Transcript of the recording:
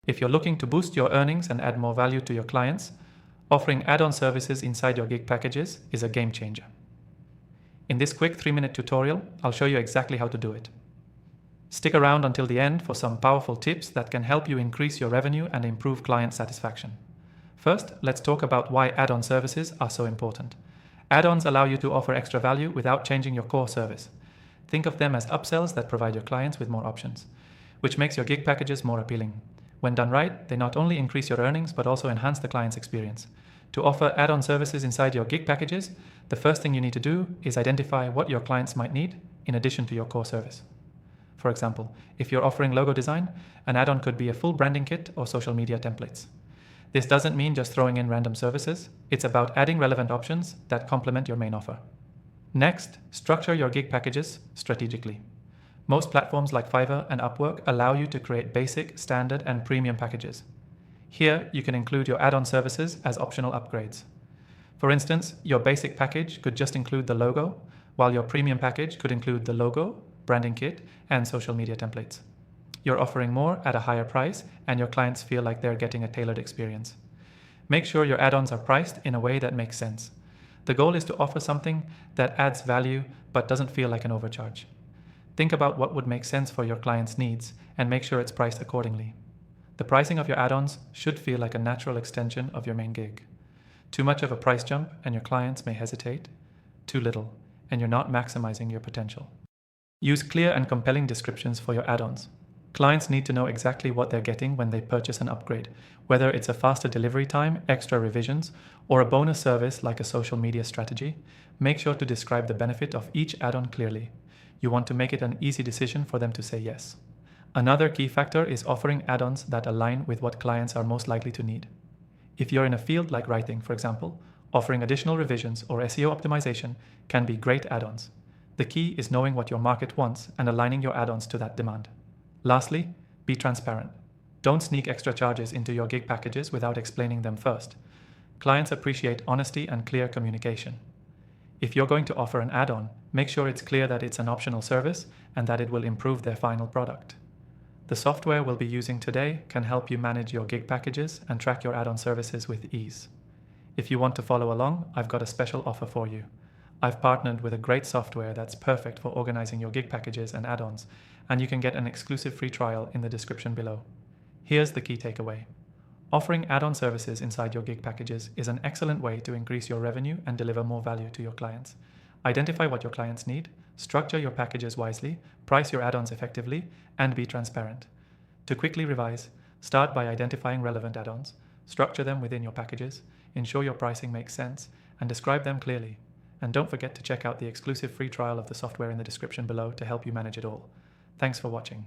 If you're looking to boost your earnings and add more value to your clients, offering add-on services inside your gig packages is a game changer. In this quick 3-minute tutorial, I'll show you exactly how to do it. Stick around until the end for some powerful tips that can help you increase your revenue and improve client satisfaction. First, let's talk about why add-on services are so important. Add-ons allow you to offer extra value without changing your core service. Think of them as upsells that provide your clients with more options, which makes your gig packages more appealing. When done right, they not only increase your earnings but also enhance the client's experience. To offer add-on services inside your gig packages, the first thing you need to do is identify what your clients might need in addition to your core service. For example, if you're offering logo design, an add-on could be a full branding kit or social media templates. This doesn't mean just throwing in random services, it's about adding relevant options that complement your main offer. Next, structure your gig packages strategically. Most platforms like Fiverr and Upwork allow you to create basic, standard, and premium packages. Here, you can include your add-on services as optional upgrades. For instance, your basic package could just include the logo, while your premium package could include the logo, branding kit, and social media templates. You're offering more at a higher price, and your clients feel like they're getting a tailored experience. Make sure your add-ons are priced in a way that makes sense. The goal is to offer something that adds value but doesn't feel like an overcharge. Think about what would make sense for your client's needs and make sure it's priced accordingly. The pricing of your add-ons should feel like a natural extension of your main gig. Too much of a price jump and your clients may hesitate. Too little, and you're not maximizing your potential. Use clear and compelling descriptions for your add-ons. Clients need to know exactly what they're getting when they purchase an upgrade, whether it's a faster delivery time, extra revisions, or a bonus service like a social media strategy. Make sure to describe the benefit of each add-on clearly. You want to make it an easy decision for them to say yes. Another key factor is offering add-ons that align with what clients are most likely to need. If you're in a field like writing, for example, offering additional revisions or SEO optimization can be great add-ons. The key is knowing what your market wants and aligning your add-ons to that demand. Lastly, be transparent. Don't sneak extra charges into your gig packages without explaining them first. Clients appreciate honesty and clear communication. If you're going to offer an add-on, make sure it's clear that it's an optional service and that it will improve their final product. The software we'll be using today can help you manage your gig packages and track your add-on services with ease. If you want to follow along, I've got a special offer for you. I've partnered with a great software that's perfect for organizing your gig packages and add-ons, and you can get an exclusive free trial in the description below. Here's the key takeaway. Offering add-on services inside your gig packages is an excellent way to increase your revenue and deliver more value to your clients. Identify what your clients need, structure your packages wisely, price your add-ons effectively, and be transparent. To quickly revise, start by identifying relevant add-ons, structure them within your packages, ensure your pricing makes sense, and describe them clearly. And don't forget to check out the exclusive free trial of the software in the description below to help you manage it all. Thanks for watching.